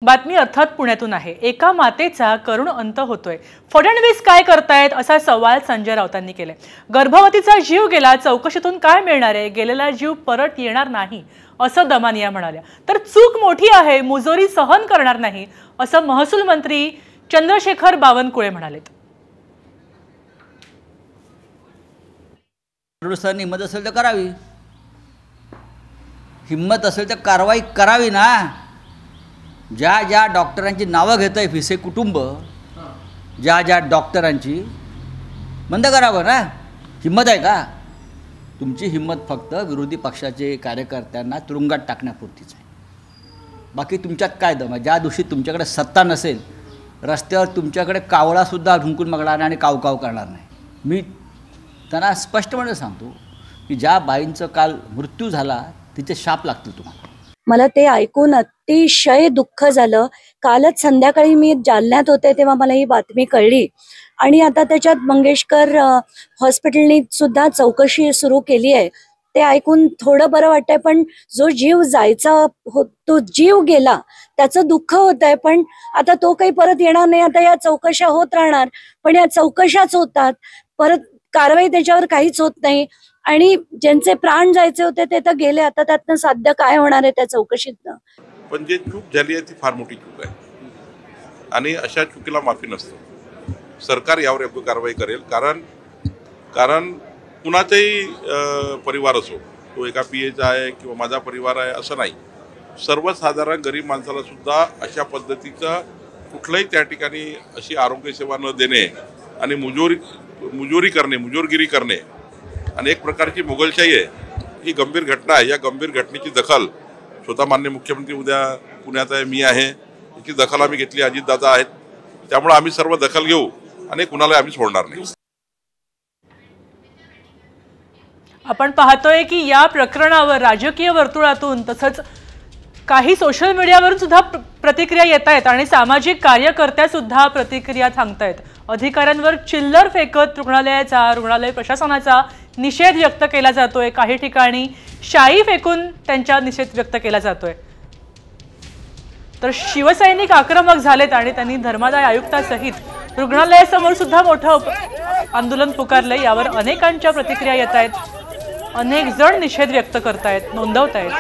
बातमी अर्थात पुण्यातून आहे। एका मातेचा करुण अंत होतोय। फडणवीस काय करतायत असा सवाल संजय राऊतांनी केलाय। गर्भवतीचा जीव गेला, चौकशीतून काय मिळणार आहे? गेलेला जीव परत येणार नाही असं दमानिया म्हणाल्या। तर चूक मोठी आहे, मुजोरी सहन करणार नाही असं महसूल मंत्री चंद्रशेखर बावनकुळे म्हणालेत। फडणवीसांनी हिम्मत असेल तर करावी, हिम्मत असेल तर कारवाई करावी ना। ज्या ज्या डॉक्टरांची नावं घेत आहे फिसे कुटुंब, ज्या ज्या डॉक्टरांची, बंद करावं ना। हिम्मत आहे का तुमची? हिम्मत फक्त विरोधी पक्षाचे कार्यकर्त्यांना तुरुंगात टाकण्यापुरतीच आहे। बाकी तुमच्यात काय दम आहे? ज्या दिवशी तुमच्याकडे सत्ता नसेल, रस्त्यावर तुमच्याकडे कावळासुद्धा ढुंकून बघणार आणि कावकाव करणार नाही। मी त्यांना स्पष्टपणे सांगतो की ज्या बाईंचं काल मृत्यू झाला तिचे शाप लागतील तुम्हाला। मला ते ऐकून अतिशय दुःख झालं। कालच संध्याकाळी मी जालन्यात होते तेव्हा मला ही बातमी कळली आणि आता त्याच्यात मंगेशकर हॉस्पिटलनी सुद्धा चौकशी सुरू केली आहे। ते ऐकून थोडं बरं वाटतंय, पण जो जीव जायचा तो जीव गेला त्याचं दुःख होतंय। पण आता तो काही परत येणार नाही। आता या चौकशा होत राहणार, पण या चौकशाच होतात, परत कारवाई त्याच्यावर काहीच होत नाही आणि ज्यांचे प्राण जायचे होते ते तर गेले। आता त्यातनं साध्य काय होणार आहे त्या चौकशीतनं? पण जे चूक झाली आहे ती फार मोठी चूक आहे आणि अशा चुकीला माफी नसते। सरकार यावर योग्य कारवाई करेल, कारण कुणाचाही परिवार असो, तो एका पीएचा आहे किंवा माझा परिवार आहे असं नाही। सर्वसाधारण गरीब माणसाला सुद्धा अशा पद्धतीचं कुठलंही त्या ठिकाणी अशी आरोग्य सेवा न देणे आणि मुजोरगिरी करणे आणि एक प्रकारची मोगलशाही आहे, ही गंभीर घटना आहे। या गंभीर घटनेची दखल स्वतः माननीय मुख्यमंत्री उद्या पुण्यात आहे, मी आहे, याची दखल आम्ही घेतली, अजितदादा आहेत, त्यामुळे आम्ही सर्व दखल घेऊ आणि कुणाला आम्ही सोडणार नाही। आपण पाहतोय की या प्रकरणावर राजकीय वर्तुळातून तसंच काही सोशल मीडियावरून सुद्धा प्रतिक्रिया येत आहेत आणि सामाजिक कार्यकर्त्या सुद्धा प्रतिक्रिया सांगतायत। अधिकाऱ्यांवर चिल्लर फेकत रुग्णालय प्रशासनाचा निषेध व्यक्त केला जातोय। काही ठिकाणी शाई फेकून त्यांचा निषेध व्यक्त केला जातोय। तर शिवसैनिक आक्रमक झालेत आणि त्यांनी धर्मादाय आयुक्तासहित रुग्णालयासमोर सुद्धा मोठं आंदोलन पुकारलंय। यावर अनेकांच्या प्रतिक्रिया येत आहेत, अनेक जण निषेध व्यक्त करतायत, नोंदवतायत।